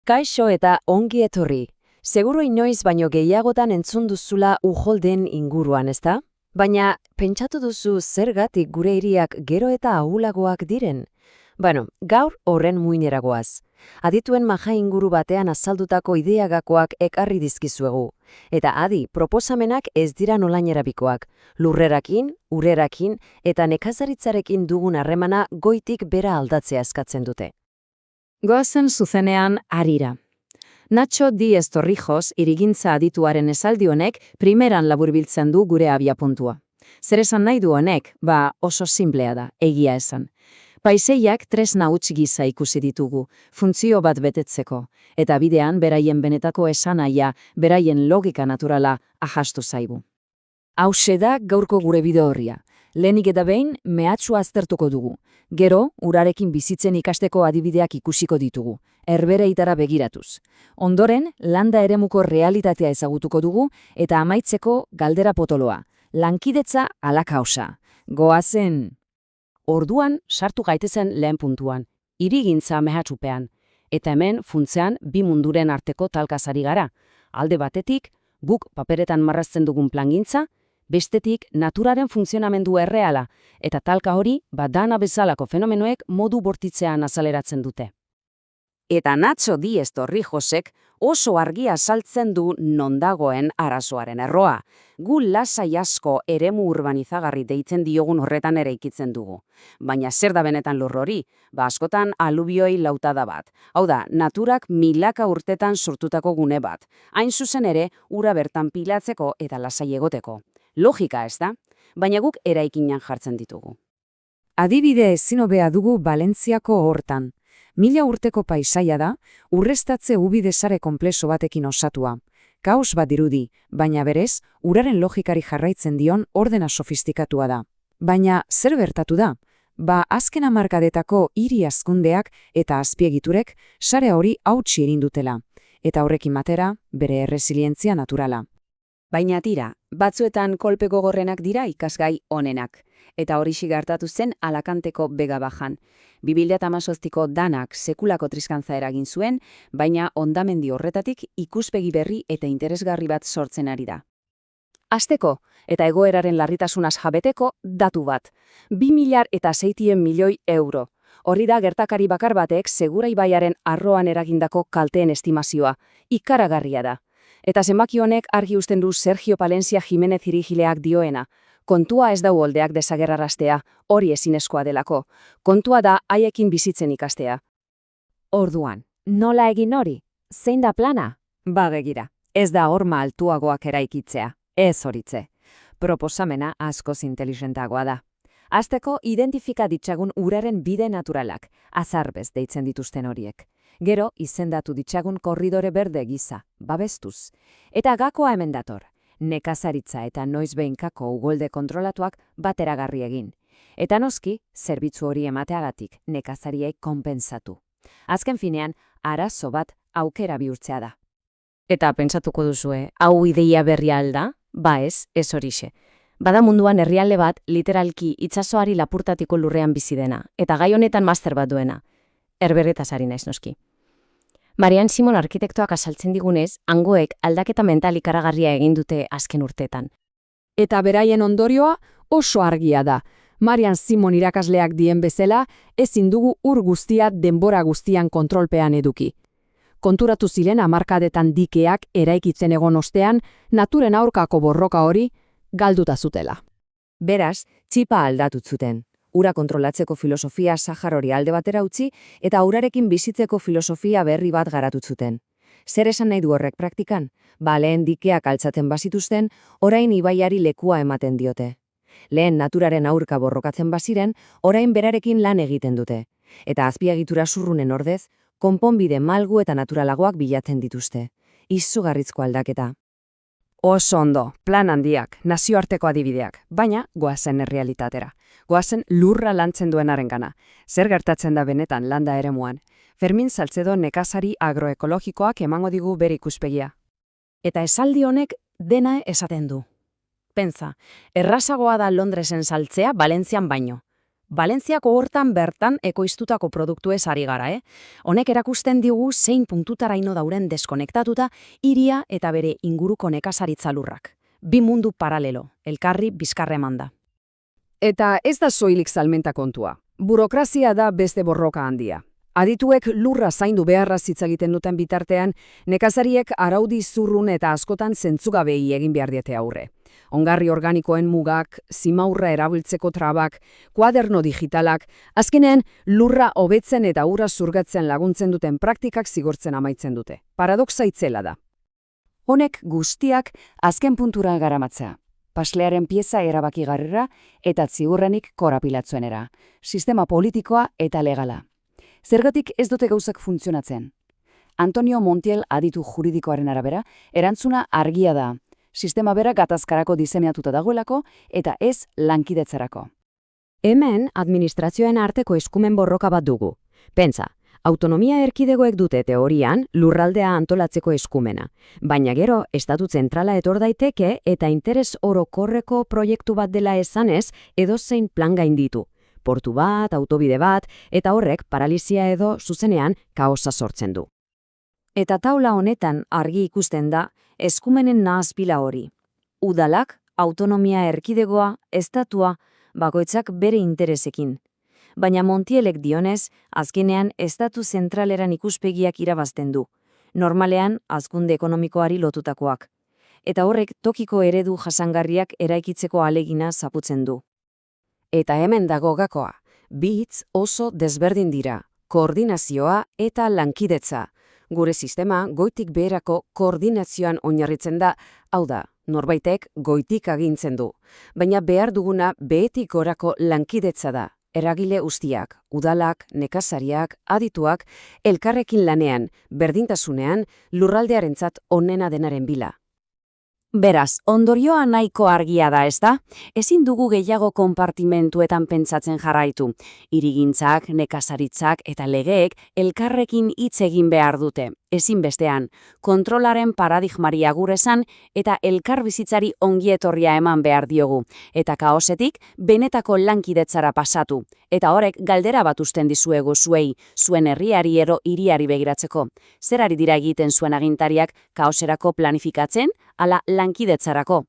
Kaixo eta ongi etorri. Seguru inoiz baino gehiagotan entzun duzula Uholden inguruan, ezta? Baina pentsatu duzu zergatik gure hiriak gero eta ahulagoak diren? Gaur horren muineragoaz. Adituen maja inguru batean azaldutako ideagakoak ekarri dizkizuegu. Eta adi, proposamenak ez dira nolainerabikoak. Lurrerakin, urerakin eta nekazaritzarekin dugun harremana goitik bera aldatzea eskatzen dute. Goazen zuzenean harira. Nacho Díez Torrijos irigintza adituaren esaldi honek primeran laburbiltzen du gure abiapuntua. Zer esan nahi du honek? Oso sinplea da, egia esan. Paiseiak tresna huts gisa ikusi ditugu, funtzio bat betetzeko, eta bidean beraien benetako esanahia, beraien logika naturala ahastu zaigu. Hauxe da gaurko gure bide horria. Lehenik eta behin, mehatxua aztertuko dugu. Gero, urarekin bizitzen ikasteko adibideak ikusiko ditugu, herbereitara begiratuz. Ondoren, landa eremuko realitatea ezagutuko dugu, eta amaitzeko galdera potoloa. Lankidetza ala kausa. Goazen! Orduan, sartu gaitezen lehen puntuan, hirigintza mehatxupean. Eta hemen, funtzean, bi munduren arteko talkazari gara. Alde batetik, guk paperetan marrazten dugun plangintza, bestetik naturaren funtzionamendu erreala, eta talka hori dana bezalako fenomenoek modu bortitzean azaleratzen dute. Eta Nacho Díez Torrijosek oso argi azaltzen du non dagoen arazoaren erroa. Gu lasai asko eremu urbanizagarri deitzen diogun horretan eraikitzen dugu. Baina zer da benetan lur hori? Askotan alubioi lautada bat. Hau da, naturak milaka urtetan sortutako gune bat. Hain zuzen ere, ura bertan pilatzeko eta lasai egoteko. Logika ez da, baina guk eraikinan jartzen ditugu. Adibide ezin hobea dugu Valentziako hortan. 1000 urteko paisaia da, urrestatze ubidesare konplexo batekin osatua. Kaos bat dirudi, baina berez, uraren logikari jarraitzen dion ordena sofistikatua da. Baina zer bertatu da? Azken hamarkadetako hiri hazkundeak eta azpiegiturek sare hori hautsi egin dutela, eta horrekin batera bere erresilientzia naturala. Baina tira, batzuetan kolpe gogorrenak dira ikasgai onenak. Eta horixe gertatu zen Alakanteko Bega Bajan. 2018ko danak sekulako triskantza eragin zuen, baina hondamendi horretatik ikuspegi berri eta interesgarri bat sortzen ari da. Hasteko, eta egoeraren larritasunaz jabeteko, datu bat. 2.600 milioi euro. Hori da gertakari bakar batek Segura ibaiaren arroan eragindako kalteen estimazioa. Ikaragarria da. Eta zenbaki honek argi uzten du Sergio Palencia Jimenez irigileak dioena. Kontua ez da uholdeak desagerraraztea, hori ezinezkoa delako. Kontua da haiekin bizitzen ikastea. Orduan, nola egin hori? Zein da plana? Begira, ez da horma altuagoak eraikitzea, ez horitze. Proposamena askoz inteligentagoa da. Hasteko identifika ditzagun uraren bide naturalak, azarbez deitzen dituzten horiek. Gero izendatu ditzagun korridore berde gisa, babestuz. Eta gakoa hemen dator. Nekazaritza eta noizbehinkako ugolde kontrolatuak bateragarri egin. Eta noski, zerbitzu hori emateagatik nekazariei konpentsatu. Azken finean, arazo bat aukera bihurtzea da. Eta pentsatuko duzue, hau ideia berria alda? Ez horixe. Bada munduan herrialde bat literalki itsasoari lapurtatiko lurrean bizi dena, eta gai honetan master bat duena. Herberetaz ari naiz noski. Marian Simon arkitektoak azaltzen digunez, hangoek aldaketa mental ikaragarria egin dute azken urteetan. Eta beraien ondorioa oso argia da. Marian Simon irakasleak dien bezala, ezin dugu ur guztia denbora guztian kontrolpean eduki. Konturatu ziren hamarkadetan dikeak eraikitzen egon ostean, naturen aurkako borroka hori galduta zutela. Beraz, txipa aldatut zuten. Ura kontrolatzeko filosofia Sahar hori alde batera utzi eta urarekin bizitzeko filosofia berri bat garatut zuten. Zer esan nahi du horrek praktikan? Lehen dikeak altzaten bazituzten, orain ibaiari lekua ematen diote. Lehen naturaren aurka borrokatzen baziren, orain berarekin lan egiten dute. Eta azpiegitura zurrunen ordez, konponbide malgu eta naturalagoak bilatzen dituzte. Izugarrizko aldaketa. Oso ondo, plan handiak, nazioarteko adibideak, baina goazen errealitatera. Goazen lurra lantzen duenarengana. Zer gertatzen da benetan landa eremuan? Fermin Salcedo nekazari agroekologikoak emango digu bere ikuspegia. Eta esaldi honek dena esaten du. Pentsa, errazagoa da Londresen saltzea Valentzian baino. Valentziako hortan bertan ekoiztutako produktuez ari gara, Honek erakusten digu zein puntutaraino dauren deskonektatuta hiria eta bere inguruko nekazaritza lurrak. Bi mundu paralelo, elkarri bizkarra emanda. Eta ez da soilik salmenta kontua. Burokrazia da beste borroka handia. Adituek lurra zaindu beharraz hitz egiten duten bitartean, nekazariek araudi zurrun eta askotan zentzugabei egin behar diete aurre. Ongarri organikoen mugak, zimaurra erabiltzeko trabak, kuaderno digitalak, azkenean lurra hobetzen eta ura zurgatzen laguntzen duten praktikak zigortzen amaitzen dute. Paradoxa itzela da. Honek guztiak azken puntura garamatzea. Paslearen pieza erabakigarrera eta ziurrenik korapilatzuenera. Sistema politikoa eta legala. Zergatik ez dute gauzak funtzionatzen. Antonio Montiel aditu juridikoaren arabera, erantzuna argia da. Sistema bera gatazkarako diseinatuta dagoelako eta ez lankidetzarako. Hemen administrazioen arteko eskumen borroka bat dugu. Pentsa, autonomia erkidegoek dute teorian lurraldea antolatzeko eskumena, baina gero estatu zentrala etor daiteke eta interes orokorreko proiektu bat dela esanez edozein plan gainditu. Portu bat, autobide bat, eta horrek paralisia edo zuzenean kaosa sortzen du. Eta taula honetan argi ikusten da eskumenen nahazpila hori. Udalak, autonomia erkidegoa, estatua, bakoitzak bere interesekin. Baina Montielek dionez, azkenean estatu zentraleran ikuspegiak irabazten du. Normalean, hazkunde ekonomikoari lotutakoak. Eta horrek tokiko eredu jasangarriak eraikitzeko ahalegina zaputzen du. Eta hemen dago gakoa. Bi hitz oso desberdin dira, koordinazioa eta lankidetza. Gure sistema goitik beherako koordinazioan oinarritzen da, hau da, norbaitek goitik agintzen du. Baina behar duguna behetik gorako lankidetza da. Eragile guztiak, udalak, nekazariak, adituak, elkarrekin lanean, berdintasunean, lurraldearentzat onena denaren bila. Beraz, ondorioa nahiko argia da, ezta? Ezin dugu gehiago konpartimentuetan pentsatzen jarraitu. Hirigintzak, nekazaritzak eta legeek elkarrekin hitz egin behar dute. Ezinbestean, kontrolaren paradigmari agur esan eta elkarbizitzari ongietorria eman behar diogu. Eta kaosetik benetako lankidetzara pasatu. Eta horrek galdera bat uzten dizuegu zuei, zuen herriari ero hiriari begiratzeko. Zer ari dira egiten zuen agintariak kaoserako planifikatzen, ala lankidetzarako?